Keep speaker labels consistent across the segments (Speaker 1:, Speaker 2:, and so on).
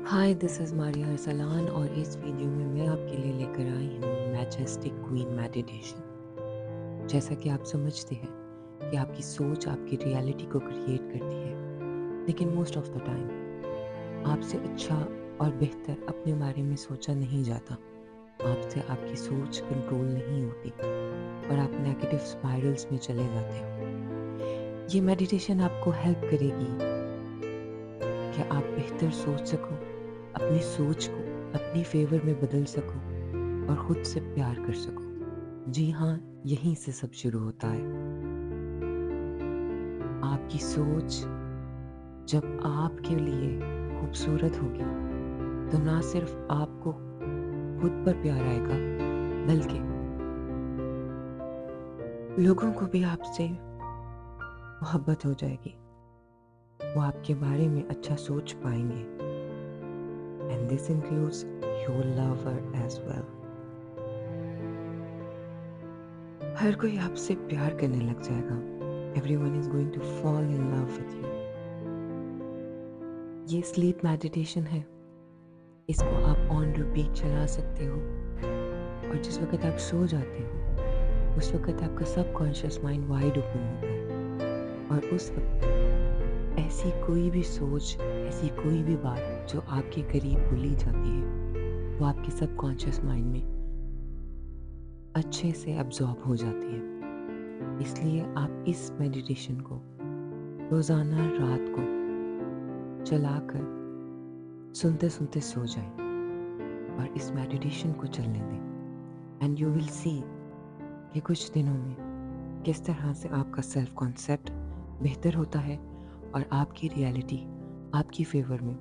Speaker 1: Hi, this is Maria Arsalan और इस video में मैं आपके लिए लेकर आई हूँ मैजेस्टिक क्वीन मेडिटेशन। जैसा कि आप समझते हैं कि आपकी सोच आपकी रियलिटी को क्रिएट करती है, लेकिन मोस्ट ऑफ द टाइम आपसे अच्छा और बेहतर अपने बारे में सोचा नहीं जाता। आपसे आपकी सोच कंट्रोल नहीं होती और आप नेगेटिव स्पाइरल्स में चले जाते हो। ये मेडिटेशन आपको हेल्प करेगी कि आप बेहतर सोच सको, अपनी सोच को अपनी फेवर में बदल सको और खुद से प्यार कर सको। जी हाँ, यहीं से सब शुरू होता है। आपकी सोच जब आपके लिए खूबसूरत होगी तो ना सिर्फ आपको खुद पर प्यार आएगा, बल्कि लोगों को भी आपसे मोहब्बत हो जाएगी। वो आपके बारे में अच्छा सोच पाएंगे। And this includes your lover as well. हर कोई आपसे प्यार करने लग जाएगा। Everyone is going to fall in love with you. ये स्लीप मेडिटेशन है। इसको आप ऑन रिपीट चला सकते हो और जिस वक्त आप सो जाते हो उस वक्त आपका सबकॉन्शियस माइंड वाइड ओपन होता है और उस वक्त ऐसी कोई भी सोच, ऐसी कोई भी बात जो आपके करीब बोली जाती है वो आपके सबकॉन्शियस माइंड में अच्छे से अब्जॉर्ब हो जाती है। इसलिए आप इस मेडिटेशन को रोज़ाना रात को चलाकर सुनते सुनते सो जाएं और इस मेडिटेशन को चलने दें। एंड यू विल सी कि कुछ दिनों में किस तरह से आपका सेल्फ कॉन्सेप्ट बेहतर होता है और आपकी रियलिटी आपकी फेवर में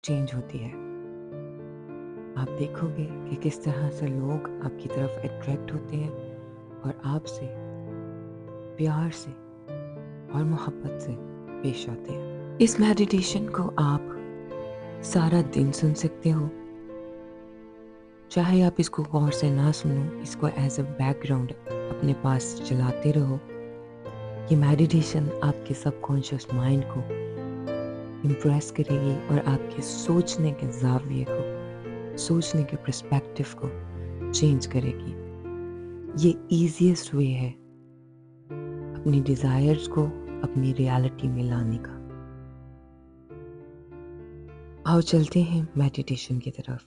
Speaker 1: चेंज होती है। आप देखोगे कि किस तरह से लोग आपकी तरफ अट्रैक्ट होते हैं और आपसे प्यार से और मोहब्बत से पेश आते हैं। इस मेडिटेशन को आप सारा दिन सुन सकते हो, चाहे आप इसको गौर से ना सुनो, इसको एज अ बैकग्राउंड अपने पास चलाते रहो। ये मेडिटेशन आपके सबकॉन्शियस माइंड को इम्प्रेस करेगी और आपके सोचने के ज़ाविये को, सोचने के पर्सपेक्टिव को चेंज करेगी। ये ईजीएस्ट वे है अपनी डिज़ायर्स को अपनी रियलिटी में लाने का। आओ चलते हैं मेडिटेशन की तरफ।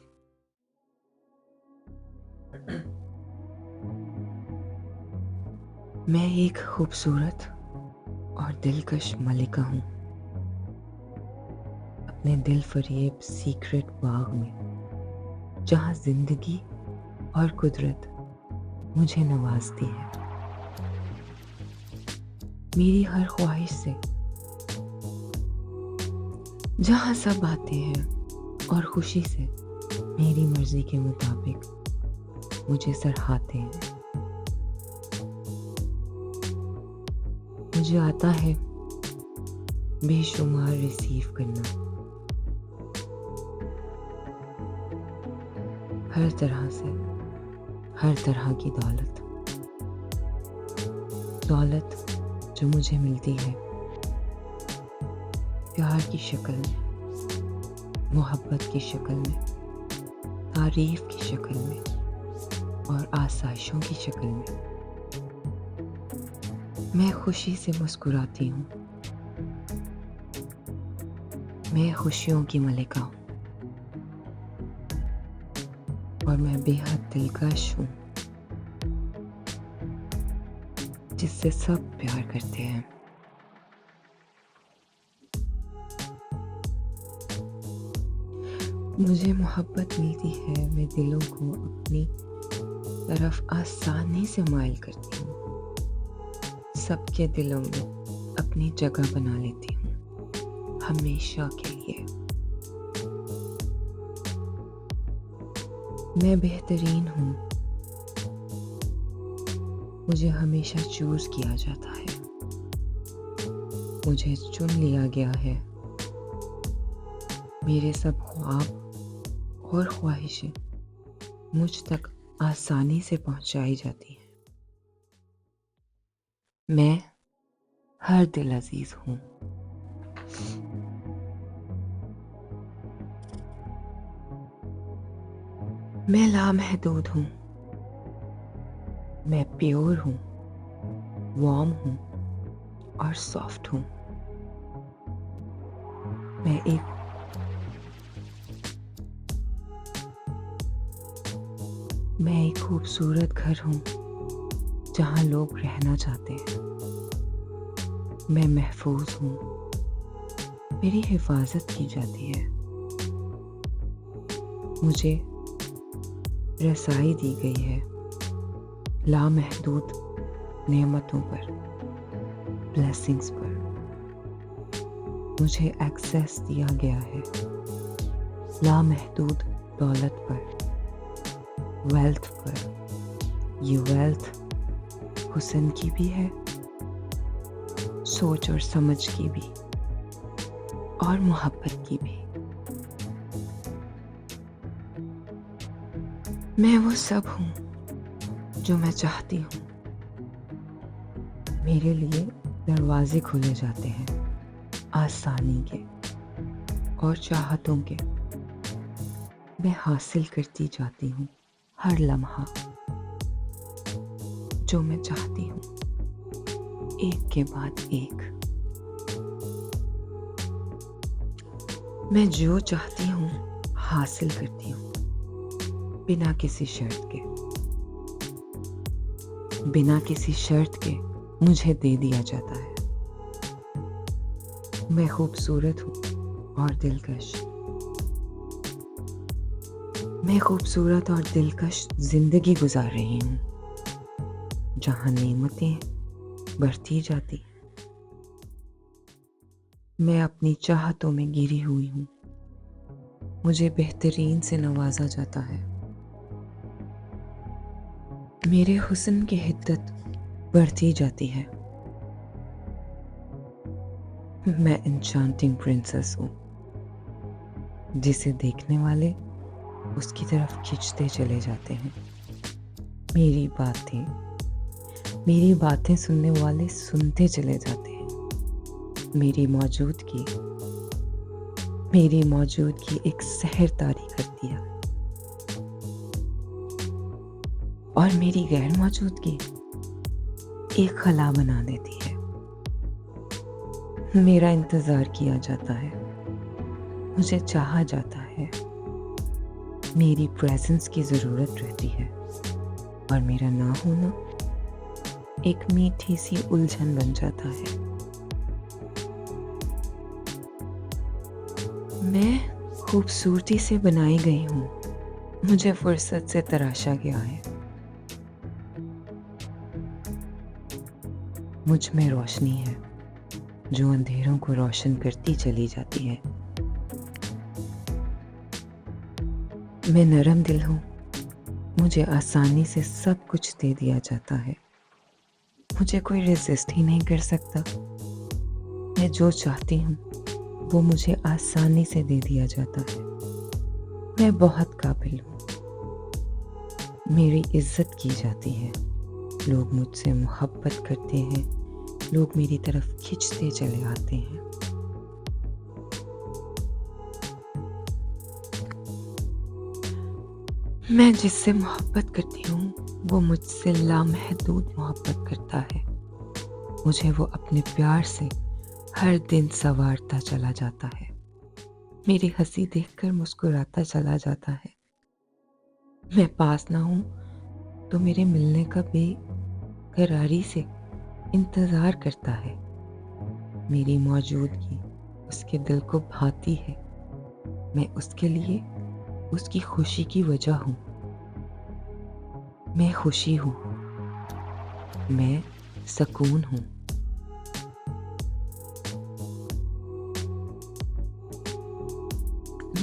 Speaker 1: मैं एक खूबसूरत और दिलकश मलिका हूँ अपने दिल फरेब सीक्रेट बाग में, जहाँ जिंदगी और कुदरत मुझे नवाजती है। मेरी हर ख्वाहिश से, जहाँ सब आते हैं और खुशी से मेरी मर्जी के मुताबिक मुझे सराहते हैं। मुझे आता है बेशुमार रिसीव करना, हर तरह से, हर तरह की दौलत जो मुझे मिलती है प्यार की शक्ल में, मोहब्बत की शक्ल में, तारीफ की शक्ल में और आसाइशों की शक्ल में। मैं खुशी से मुस्कुराती हूँ। मैं खुशियों की मलिका हूँ और मैं बेहद दिलकश हूँ, जिससे सब प्यार करते हैं। मुझे मोहब्बत मिलती है, मैं दिलों को अपनी तरफ आसानी से माइल करती हूँ, सबके दिलों में अपनी जगह बना लेती हूँ हमेशा के लिए। मैं बेहतरीन हूँ, मुझे हमेशा चूज किया जाता है, मुझे चुन लिया गया है। मेरे सब ख्वाब और ख्वाहिशें मुझ तक आसानी से पहुंचाई जाती हैं। मैं हर दिल अजीज हूँ। मैं लामहदूद हूँ, मैं प्योर हूँ, वार्म हूँ और सॉफ्ट हूँ। मैं एक मैं एक खूबसूरत घर हूँ जहाँ लोग रहना चाहते हैं। मैं महफूज हूँ, मेरी हिफाजत की जाती है। मुझे रसाई दी गई है लामहदूद नेमतों पर, ब्लेसिंग्स पर। मुझे एक्सेस दिया गया है लामहदूद दौलत पर, वेल्थ पर। ये वेल्थ हुस्न की भी है, सोच और समझ की भी, और मोहब्बत की भी। मैं वो सब हूँ जो मैं चाहती हूँ। मेरे लिए दरवाजे खुले जाते हैं आसानी के और चाहतों के। मैं हासिल करती जाती हूँ हर लम्हा जो मैं चाहती हूँ, एक के बाद एक। मैं जो चाहती हूँ हासिल करती हूँ, बिना किसी शर्त के। बिना किसी शर्त के मुझे दे दिया जाता है। मैं खूबसूरत हूँ और दिलकश। मैं खूबसूरत और दिलकश जिंदगी गुजार रही हूँ, जहाँ नेमतें बढ़ती जाती। मैं अपनी चाहतों में गिरी हुई हूँ, मुझे बेहतरीन से नवाजा जाता है। मेरे हुस्न की हिद्दत बढ़ती जाती है। मैं एन्चांटिंग प्रिंसेस हूँ, जिसे देखने वाले उसकी तरफ खींचते चले जाते हैं। मेरी बातें सुनने वाले सुनते चले जाते हैं। मेरी मौजूदगी एक सहर तारी करती है, और मेरी गैर मौजूदगी एक खला बना देती है। मेरा इंतजार किया जाता है, मुझे चाहा जाता है। मेरी प्रेजेंस की जरूरत रहती है, और मेरा ना होना एक मीठी सी उलझन बन जाता है। मैं खूबसूरती से बनाई गई हूँ, मुझे फुर्सत से तराशा गया है। मुझ में रोशनी है जो अंधेरों को रोशन करती चली जाती है। मैं नरम दिल हूँ, मुझे आसानी से सब कुछ दे दिया जाता है। मुझे कोई रेजिस्ट ही नहीं कर सकता। मैं जो चाहती हूँ वो मुझे आसानी से दे दिया जाता है। मैं बहुत काबिल हूँ, मेरी इज्जत की जाती है। लोग मुझसे मोहब्बत करते हैं, लोग मेरी तरफ खिंचते चले आते हैं। मैं जिससे मोहब्बत करती हूँ वो मुझसे लामहदूद मोहब्बत करता है। मुझे वो अपने प्यार से हर दिन संवारता चला जाता है। मेरी हंसी देखकर मुस्कुराता चला जाता है। मैं पास ना हूँ तो मेरे मिलने का बेकरारी से इंतजार करता है। मेरी मौजूदगी उसके दिल को भाती है। मैं उसके लिए उसकी खुशी की वजह हूँ। मैं खुशी हूँ, मैं सुकून हूँ।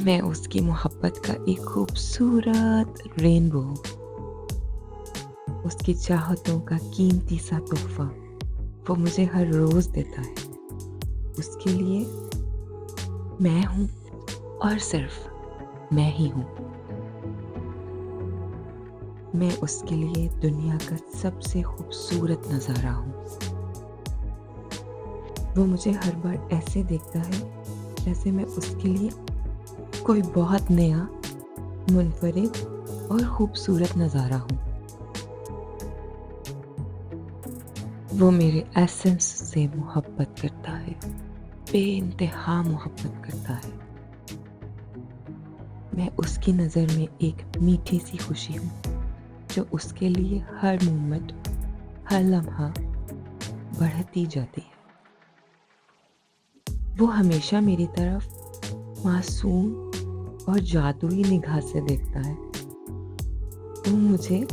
Speaker 1: मैं उसकी मोहब्बत का एक खूबसूरत रेनबो हूँ, उसकी चाहतों का कीमती सा तोहफा वो मुझे हर रोज देता है। उसके लिए मैं हूँ और सिर्फ मैं ही हूँ। मैं उसके लिए दुनिया का सबसे खूबसूरत नज़ारा हूँ। वो मुझे हर बार ऐसे देखता है जैसे मैं उसके लिए कोई बहुत नया, मुनफरिद और खूबसूरत नज़ारा हूँ। वो मेरे एसेंस से मोहब्बत करता है, बेइंतहा मोहब्बत करता है। मैं उसकी नज़र में एक मीठी सी खुशी हूँ, जो उसके लिए हर मोमेंट, हर लम्हा बढ़ती जाती है। वो हमेशा मेरी तरफ मासूम और जादुई निगाह से देखता है। वो मुझे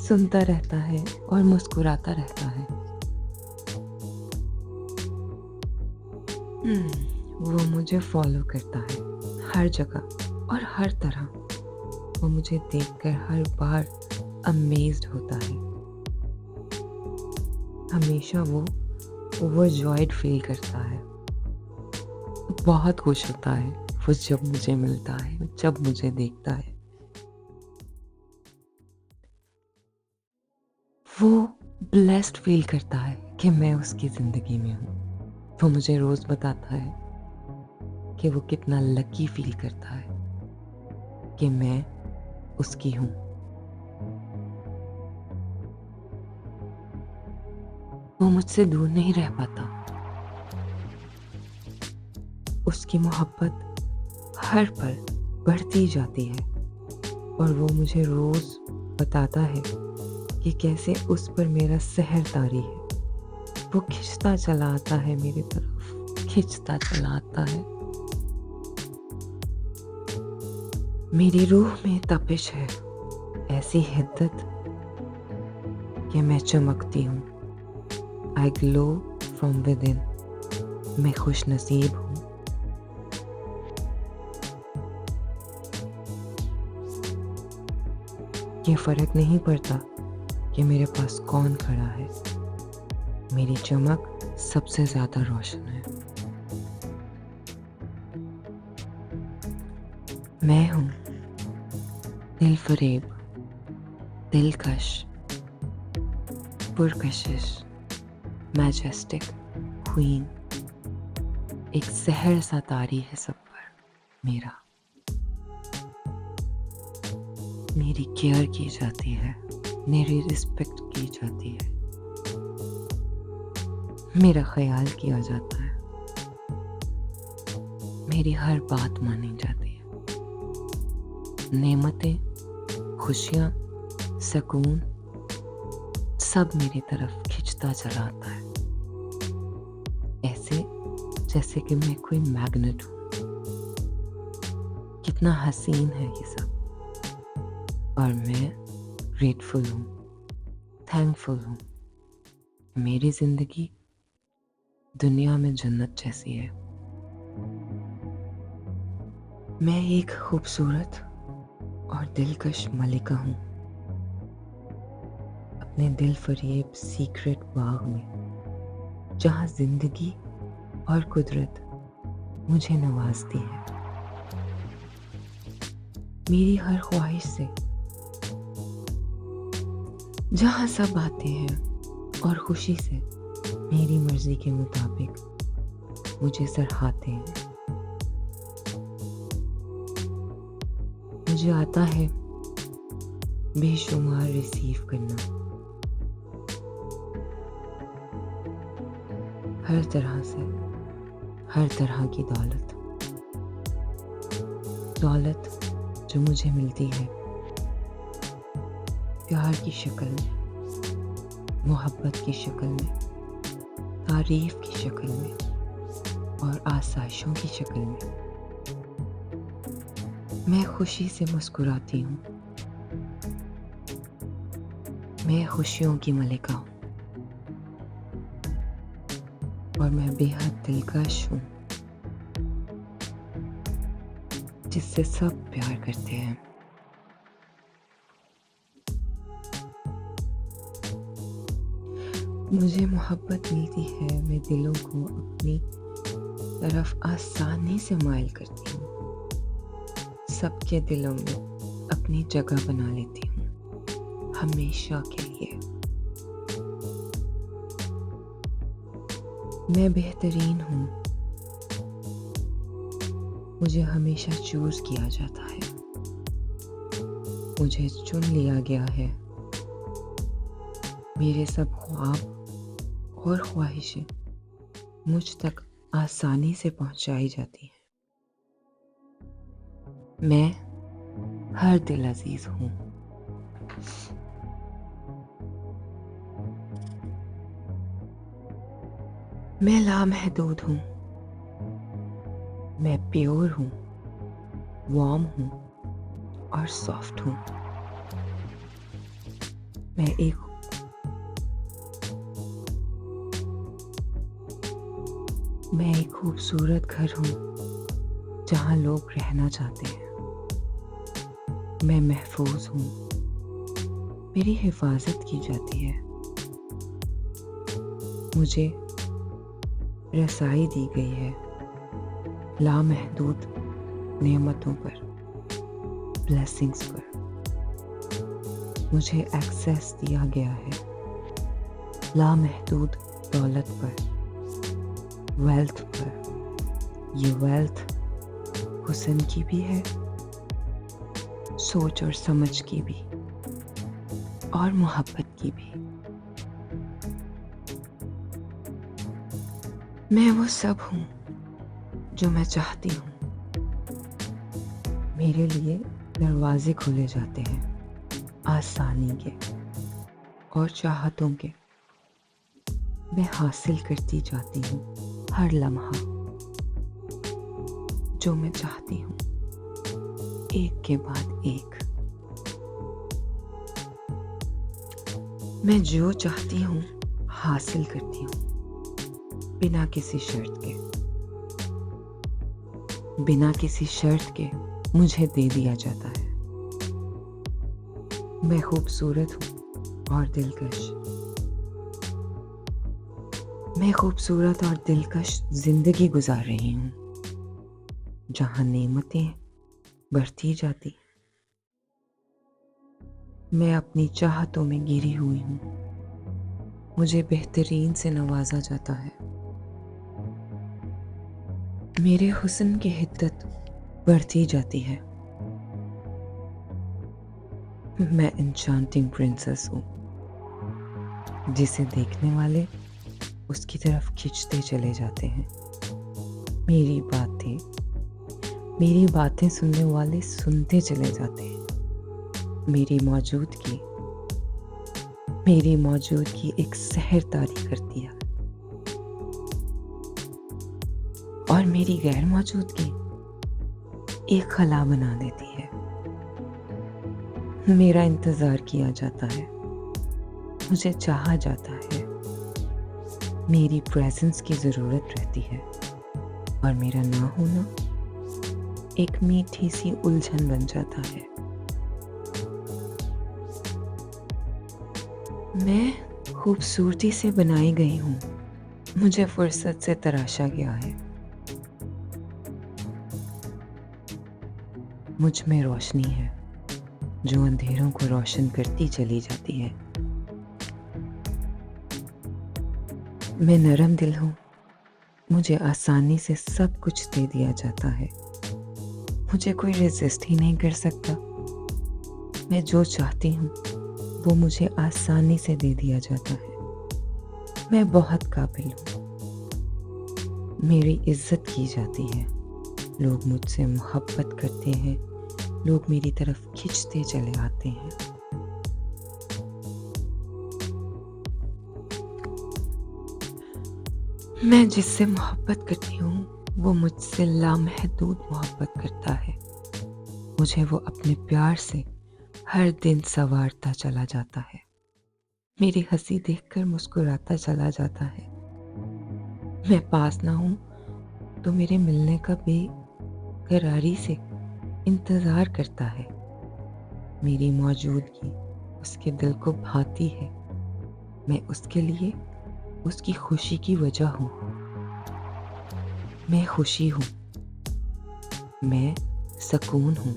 Speaker 1: सुनता रहता है और मुस्कुराता रहता है। वो मुझे फॉलो करता है हर जगह और हर तरह। वो मुझे देखकर हर बार अमेज्ड होता है। हमेशा वो ओवरजॉयड फील करता है। बहुत खुश होता है वो जब मुझे मिलता है, जब मुझे देखता है। वो ब्लेस्ड फील करता है कि मैं उसकी ज़िंदगी में हूँ। वो मुझे रोज़ बताता है कि वो कितना लकी फील करता है कि मैं उसकी हूँ। वो मुझसे दूर नहीं रह पाता। उसकी मोहब्बत हर पल बढ़ती जाती है और वो मुझे रोज़ बताता है कि कैसे उस पर मेरा सहर तारी है। वो खिंचता चला आता है मेरी तरफ, खिंचता चला आता है। मेरी रूह में तपिश है, ऐसी हिद्दत कि मैं चमकती हूँ। आई ग्लो फ्रॉम विद इन। मैं खुश नसीब हूँ। ये फ़र्क नहीं पड़ता कि मेरे पास कौन खड़ा है। मेरी चमक सबसे ज़्यादा रोशन है। मैं हूँ दिलफरेब, दिलकश, पुरकशिश, मैजेस्टिक, क्वीन। एक सहर सा तारी है सब पर मेरा। मेरी केयर की जाती है, मेरी रिस्पेक्ट की जाती है, मेरा ख्याल किया जाता है, मेरी हर बात मानी जाती है। नेमतें, खुशियाँ, सुकून सब मेरी तरफ खिंचता चला आता है, ऐसे जैसे कि मैं कोई मैग्नेट हूँ। कितना हसीन है ये सब और मैं ग्रेटफुल हूँ, थैंकफुल हूँ। मेरी ज़िंदगी दुनिया में जन्नत जैसी है। मैं एक खूबसूरत और दिलकश मलिका हूँ, अपने दिल फरेब सीक्रेट बाग में, जहाँ जिंदगी और कुदरत मुझे नवाजती है। मेरी हर ख्वाहिश से, जहाँ सब आते हैं और खुशी से मेरी मर्जी के मुताबिक मुझे सराहते हैं। मुझे आता है बेशुमार रिसीव करना, हर तरह से, हर तरह की दौलत। दौलत जो मुझे मिलती है प्यार की शक्ल में, मोहब्बत की शक्ल में, तारीफ की शक्ल में और आसाइशों की शक्ल में। मैं खुशी से मुस्कुराती हूँ। मैं खुशियों की मलिका हूँ और मैं बेहद दिलकश हूँ, जिससे सब प्यार करते हैं। मुझे मोहब्बत मिलती है, मैं दिलों को अपनी तरफ आसानी से माइल करती हूँ, सबके दिलों में अपनी जगह बना लेती हूँ, हमेशा के लिए। मैं बेहतरीन हूँ, मुझे हमेशा चूज किया जाता है। मुझे चुन लिया गया है। मेरे सब ख्वाब और ख्वाहिशें मुझ तक आसानी से पहुंचाई जाती हैं। मैं हर दिल अजीज हूँ। मैं लामहदूद हूँ। मैं प्योर हूँ, वार्म हूँ और सॉफ्ट हूँ। मैं एक खूबसूरत घर हूँ जहाँ लोग रहना चाहते हैं। मैं महफूज हूँ, मेरी हिफाजत की जाती है। मुझे रसाई दी गई है लामहदूद नेमतों पर, ब्लेसिंग्स पर। मुझे एक्सेस दिया गया है लामहदूद दौलत पर, वेल्थ पर। ये वेल्थ हुस्न की भी है, सोच और समझ की भी, और मोहब्बत की भी। मैं वो सब हूँ जो मैं चाहती हूँ। मेरे लिए दरवाजे खुले जाते हैं आसानी के और चाहतों के। मैं हासिल करती जाती हूँ हर लम्हा जो मैं चाहती हूँ, एक के बाद एक। मैं जो चाहती हूँ हासिल करती हूँ बिना किसी शर्त के। बिना किसी शर्त के मुझे दे दिया जाता है। मैं खूबसूरत हूँ और दिलकश। मैं खूबसूरत और दिलकश जिंदगी गुजार रही हूँ जहाँ नेमतें बढ़ती जाती। मैं अपनी चाहतों में गिरी हुई हूँ, मुझे बेहतरीन से नवाजा जाता है। मेरे हुस्न की हिद्दत बढ़ती जाती है। मैं एन्चांटिंग प्रिंसेस हूँ जिसे देखने वाले उसकी तरफ खींचते चले जाते हैं। मेरी बातें सुनने वाले सुनते चले जाते हैं। मेरी मौजूदगी एक सहरतारी करती है और मेरी गैर मौजूदगी एक खला बना देती है। मेरा इंतजार किया जाता है, मुझे चाहा जाता है। मेरी प्रेजेंस की जरूरत रहती है और मेरा ना होना एक मीठी सी उलझन बन जाता है। मैं खूबसूरती से बनाई गई हूँ, मुझे फुर्सत से तराशा गया है। मुझ में रोशनी है जो अंधेरों को रोशन करती चली जाती है। मैं नरम दिल हूँ, मुझे आसानी से सब कुछ दे दिया जाता है। मुझे कोई रेजिस्ट ही नहीं कर सकता। मैं जो चाहती हूँ वो मुझे आसानी से दे दिया जाता है। मैं बहुत काबिल हूँ, मेरी इज्जत की जाती है। लोग मुझसे मोहब्बत करते हैं, लोग मेरी तरफ खिंचते चले आते हैं। मैं जिससे मोहब्बत करती हूँ वो मुझसे लामहदूद मोहब्बत करता है। मुझे वो अपने प्यार से हर दिन संवारता चला जाता है। मेरी हंसी देखकर मुस्कुराता चला जाता है। मैं पास ना हूँ तो मेरे मिलने का बेकरारी से इंतजार करता है। मेरी मौजूदगी उसके दिल को भाती है। मैं उसके लिए उसकी खुशी की वजह हूँ। मैं खुशी हूँ, मैं सुकून हूँ।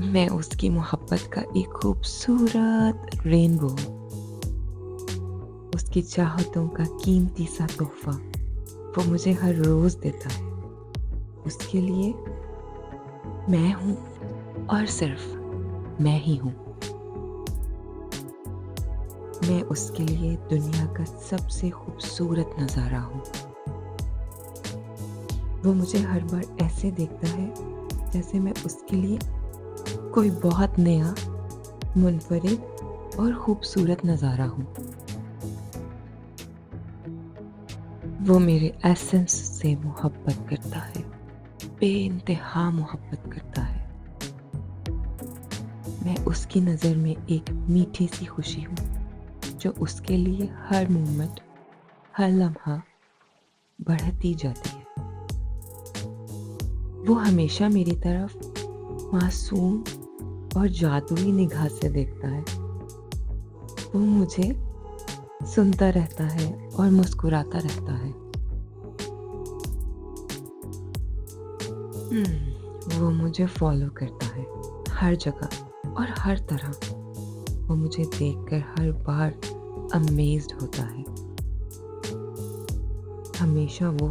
Speaker 1: मैं उसकी मोहब्बत का एक खूबसूरत रेनबो हूँ। उसकी चाहतों का कीमती सा तोहफा वो मुझे हर रोज देता है। उसके लिए मैं हूँ और सिर्फ मैं ही हूँ। मैं उसके लिए दुनिया का सबसे खूबसूरत नज़ारा हूँ। वो मुझे हर बार ऐसे देखता है जैसे मैं उसके लिए कोई बहुत नया, मुनफरिद और खूबसूरत नज़ारा हूँ। वो मेरे एसेंस से मोहब्बत करता है, बेइंतहा मोहब्बत करता है। मैं उसकी नज़र में एक मीठी सी खुशी हूँ जो उसके लिए हर मोमेंट, हर लम्हा बढ़ती जाती है। वो हमेशा मेरी तरफ मासूम और जादुई निगाह से देखता है। वो मुझे सुनता रहता है और मुस्कुराता रहता है। वो मुझे फॉलो करता है हर जगह और हर तरह। वो मुझे देखकर हर बार अमेज्ड होता है। हमेशा वो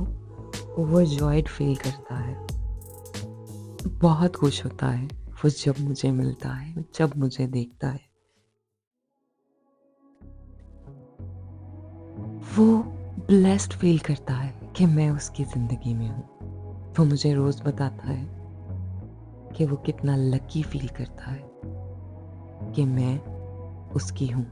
Speaker 1: ओवरजॉयड फील करता है, बहुत खुश होता है वो जब मुझे मिलता है, जब मुझे देखता है। वो ब्लेस्ड फील करता है कि मैं उसकी ज़िंदगी में हूँ। वो मुझे रोज़ बताता है कि वो कितना लकी फील करता है कि मैं उसकी हूँ।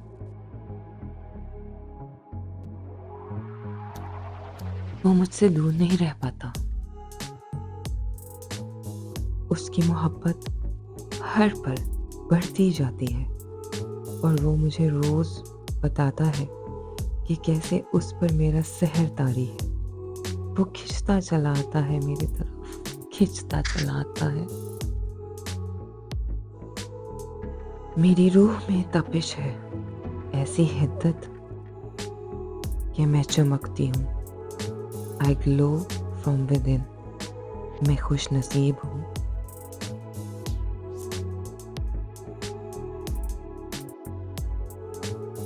Speaker 1: वो मुझसे दूर नहीं रह पाता। उसकी मोहब्बत हर पल बढ़ती जाती है और वो मुझे रोज़ बताता है कि कैसे उस पर मेरा सहर तारी है। वो खिंचता चला आता है मेरी तरफ, खिंचता चला आता है। मेरी रूह में तपिश है, ऐसी हिद्दत कि मैं चमकती हूँ। आई ग्लो फ्रॉम विद इन। मैं खुश नसीब हूँ।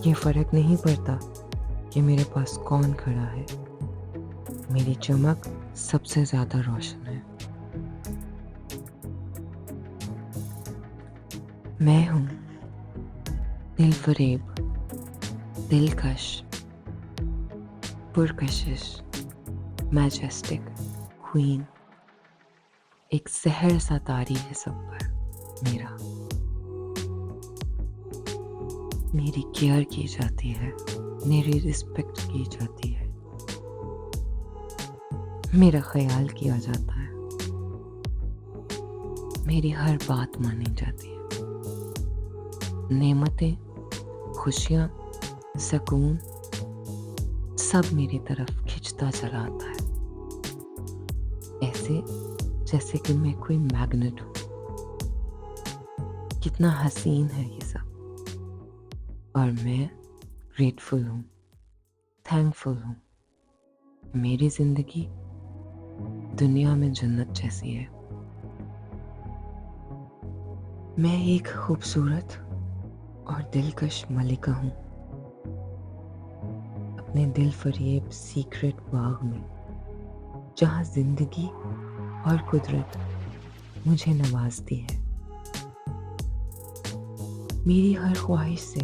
Speaker 1: ये फर्क नहीं पड़ता कि मेरे पास कौन खड़ा है। मेरी चमक सबसे ज्यादा रोशन है। मैं हूँ दिलफरेब, दिलकश, पुरकशिश, मैजेस्टिक क्वीन। एक सहर सा तारी है सब पर मेरा। मेरी केयर की जाती है, मेरी रिस्पेक्ट की जाती है, मेरा ख्याल किया जाता है, मेरी हर बात मानी जाती है। नेमतें, खुशियाँ, सुकून सब मेरी तरफ खिंचता चला आता है, ऐसे जैसे कि मैं कोई मैग्नेट हूँ। कितना हसीन है ये सब और मैं ग्रेटफुल हूँ, थैंकफुल हूँ। मेरी जिंदगी दुनिया में जन्नत जैसी है। मैं एक खूबसूरत और दिलकश मलिका हूँ अपने दिल फरेब सीक्रेट बाग में, जहाँ जिंदगी और कुदरत मुझे नवाजती है। मेरी हर ख्वाहिश से,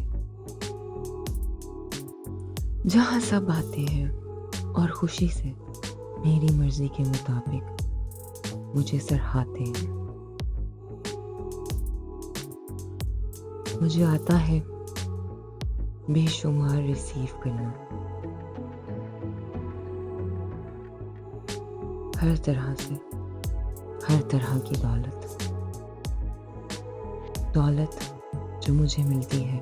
Speaker 1: जहाँ सब आते हैं और खुशी से मेरी मर्जी के मुताबिक मुझे सराहते हैं। मुझे आता है बेशुमार रिसीव करना, हर तरह से, हर तरह की दौलत जो मुझे मिलती है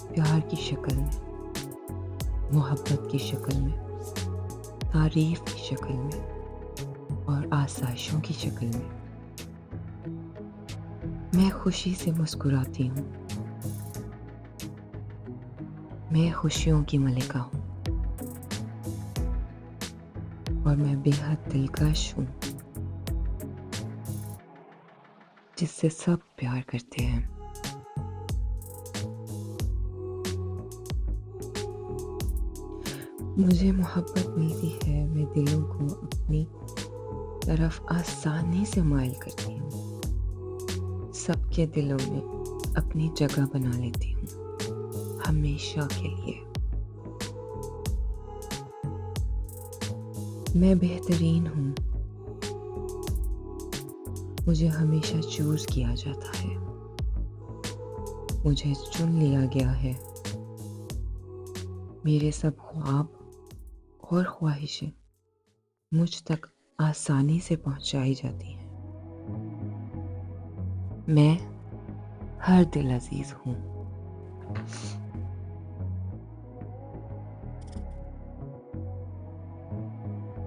Speaker 1: प्यार की शक्ल में, मोहब्बत की शक्ल में, तारीफ की शक्ल में और आसाइशों की शक्ल में। मैं खुशी से मुस्कुराती हूँ। मैं खुशियों की मलिका हूँ और मैं बेहद दिलकश हूँ जिससे सब प्यार करते हैं। मुझे मोहब्बत मिलती है मैं दिलों को अपनी तरफ आसानी से माइल करती हूँ। सबके दिलों में अपनी जगह बना लेती हूँ, हमेशा के लिए। मैं बेहतरीन हूँ, मुझे हमेशा चूज किया जाता है, मुझे चुन लिया गया है। मेरे सब ख्वाब और ख्वाहिशें मुझ तक आसानी से पहुंचाई जाती हैं। मैं हर दिल अजीज हूँ।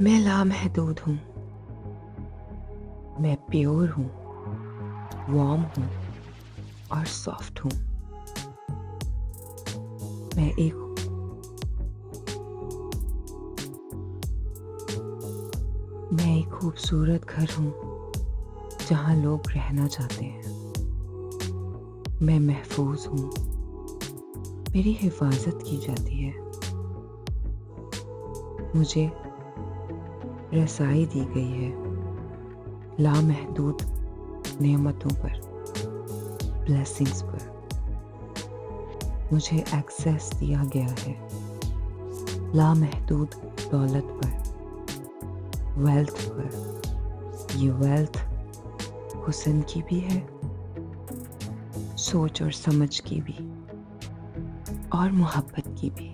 Speaker 1: मैं लामहदूद हूँ, मैं प्योर हूँ, वार्म हूँ और सॉफ्ट हूँ। मैं एक खूबसूरत घर हूँ जहाँ लोग रहना चाहते हैं। मैं महफूज हूँ, मेरी हिफाजत की जाती है। मुझे रसाई दी गई है लामहदूद नेमतों पर, ब्लेसिंग्स पर। मुझे एक्सेस दिया गया है लामहदूद दौलत पर, वेल्थ पर। ये वेल्थ हुस्न की भी है, सोच और समझ की भी, और मोहब्बत की भी।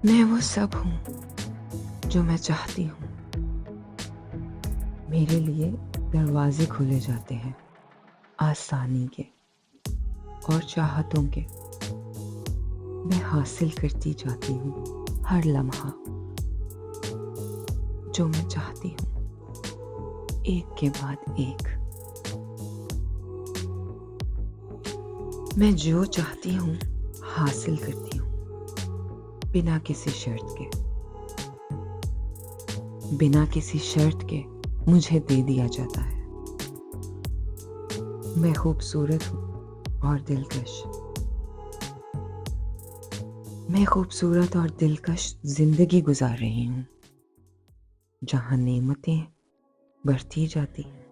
Speaker 1: मैं वो सब हूँ जो मैं चाहती हूँ। मेरे लिए दरवाजे खुले जाते हैं आसानी के और चाहतों के। मैं हासिल करती जाती हूँ हर लम्हा जो मैं चाहती हूँ, एक के बाद एक। मैं जो चाहती हूँ हासिल करती हूँ, बिना किसी शर्त के। बिना किसी शर्त के मुझे दे दिया जाता है। मैं खूबसूरत हूँ और दिलकश। मैं खूबसूरत और दिलकश जिंदगी गुजार रही हूँ, जहाँ नेमतें बढ़ती जाती हैं।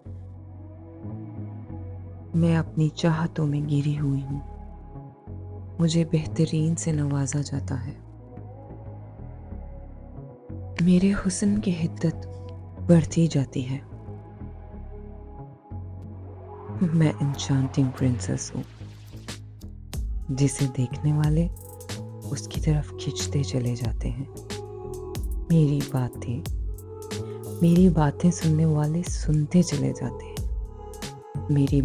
Speaker 1: मैं अपनी चाहतों में गिरी हुई हूँ, मुझे बेहतरीन से नवाजा जाता है। मेरे हुस्न की हिद्दत बढ़ती जाती है। मैं एन्चांटिंग प्रिंसेस हूँ, जिसे देखने वाले उसकी तरफ खिंचते चले जाते हैं। मेरी बातें सुनने वाले सुनते चले जाते हैं। मेरी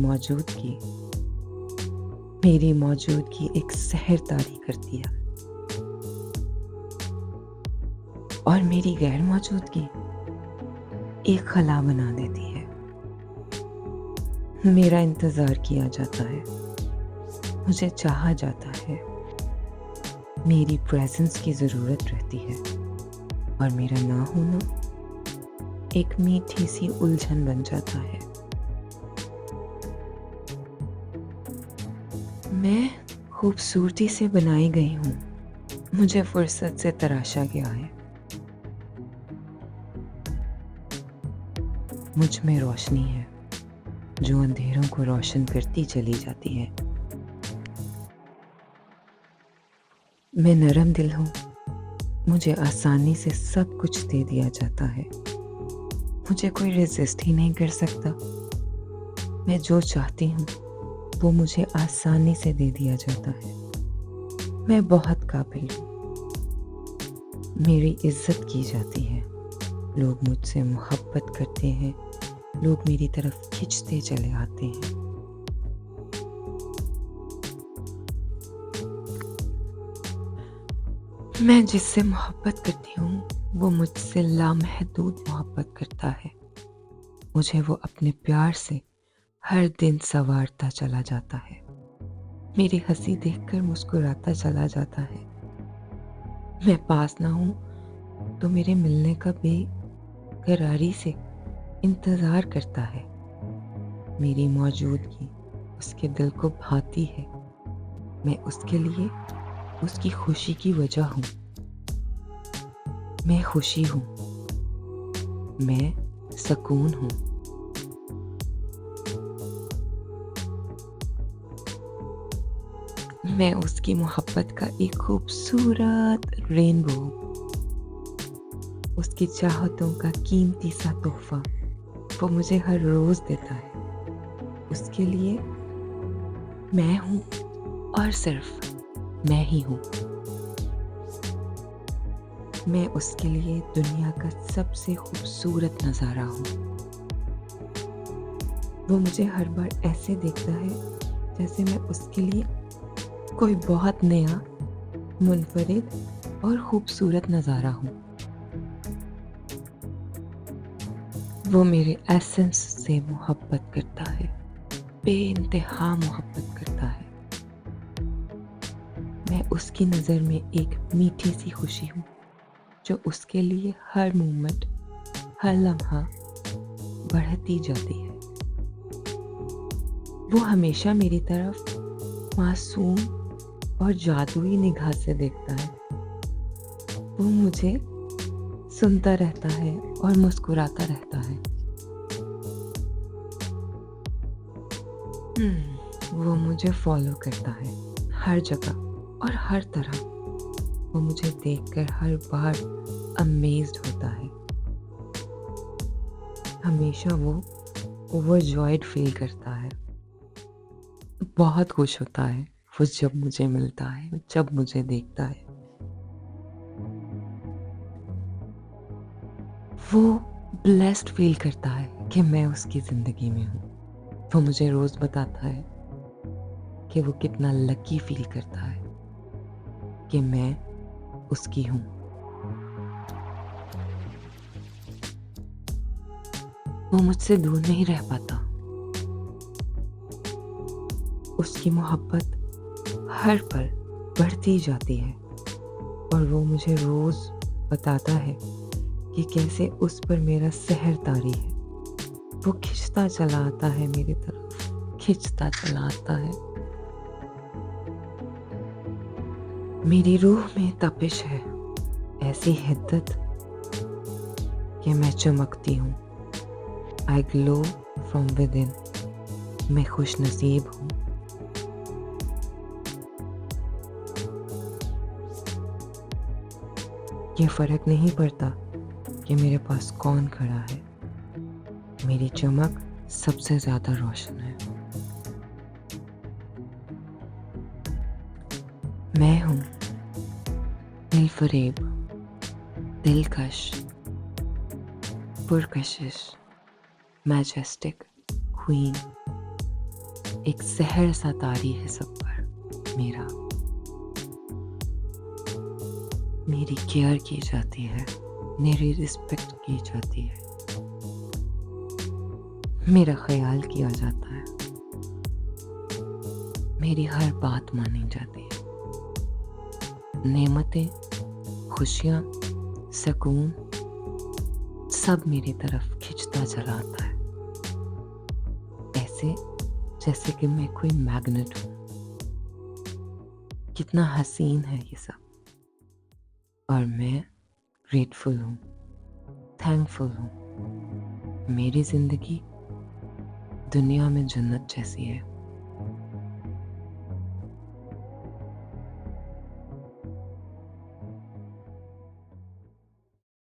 Speaker 1: मौजूदगी एक सहरदारी करती है, और मेरी गैर मौजूदगी एक खला बना देती है। मेरा इंतजार किया जाता है, मुझे चाहा जाता है। मेरी प्रेजेंस की जरूरत रहती है, और मेरा ना होना एक मीठी सी उलझन बन जाता है। मैं खूबसूरती से बनाई गई हूँ, मुझे फुर्सत से तराशा गया है। मुझ में रोशनी है जो अंधेरों को रोशन करती चली जाती है। मैं नरम दिल हूँ, मुझे आसानी से सब कुछ दे दिया जाता है। मुझे कोई रेजिस्ट ही नहीं कर सकता। मैं जो चाहती हूँ वो मुझे आसानी से दे दिया जाता है। मैं बहुत काबिल हूँ, मेरी इज्जत की जाती है। लोग मुझसे मोहब्बत करते हैं, लोग मेरी तरफ खिंचते चले आते हैं। मैं जिससे मोहब्बत करती हूँ वो मुझसे लामहदूद मोहब्बत करता है। मुझे वो अपने प्यार से हर दिन संवारता चला जाता है। मेरी हंसी देखकर मुस्कुराता चला जाता है। मैं पास ना हूँ तो मेरे मिलने का बेकरारी से इंतजार करता है। मेरी मौजूदगी उसके दिल को भाती है। मैं उसके लिए उसकी खुशी की वजह हूँ। मैं खुशी हूँ, मैं सुकून हूँ, मैं उसकी मोहब्बत का एक खूबसूरत रेनबो हूँ, उसकी चाहतों का कीमती सा तोहफा वो मुझे हर रोज देता है। उसके लिए मैं हूँ और सिर्फ मैं ही हूँ। मैं उसके लिए दुनिया का सबसे खूबसूरत नज़ारा हूँ। वो मुझे हर बार ऐसे देखता है जैसे मैं उसके लिए कोई बहुत नया, मुनफरिद और खूबसूरत नज़ारा हूँ। वो मेरे एसेंस से मोहब्बत करता है, बेइंतहा मोहब्बत करता है। मैं उसकी नज़र में एक मीठी सी खुशी हूँ जो उसके लिए हर मोमेंट, हर लम्हा बढ़ती जाती है। वो हमेशा मेरी तरफ मासूम और जादुई निगाह से देखता है। वो मुझे सुनता रहता है और मुस्कुराता रहता है। वो मुझे फॉलो करता है हर जगह और हर तरह। वो मुझे देखकर हर बार अमेज्ड होता है। हमेशा वो ओवरजॉयड फील करता है। बहुत खुश होता है वो जब मुझे मिलता है, जब मुझे देखता है। वो ब्लेस्ड फील करता है कि मैं उसकी ज़िंदगी में हूँ। वो मुझे रोज़ बताता है कि वो कितना लकी फील करता है कि मैं उसकी हूँ। वो मुझसे दूर नहीं रह पाता। उसकी मोहब्बत हर पल बढ़ती जाती है और वो मुझे रोज़ बताता है कि कैसे उस पर मेरा सहर तारी है। वो खिंचता चला आता है मेरी तरफ, खिंचता चला आता है। मेरी रूह में तपिश है, ऐसी हिद्दत कि मैं चमकती हूँ। आई ग्लो फ्रॉम विद इन। मैं खुश नसीब हूँ। ये फ़र्क नहीं पड़ता कि मेरे पास कौन खड़ा है। मेरी चमक सबसे ज़्यादा रोशन है। मैं हूँ दिलफरेब, दिलकश, पुरकशिश, मैजेस्टिक, क्वीन। एक सहर सा तारी है सब पर मेरा। मेरी केयर की जाती है, मेरी रिस्पेक्ट की जाती है, मेरा ख्याल किया जाता है, मेरी हर बात मानी जाती है। नेमतें, खुशियाँ, सुकून सब मेरी तरफ खिंचता चला आता है, ऐसे जैसे कि मैं कोई मैग्नेट हूँ। कितना हसीन है ये सब और मैं ग्रेटफुल हूँ, थैंकफुल हूँ। मेरी ज़िंदगी दुनिया में जन्नत जैसी है।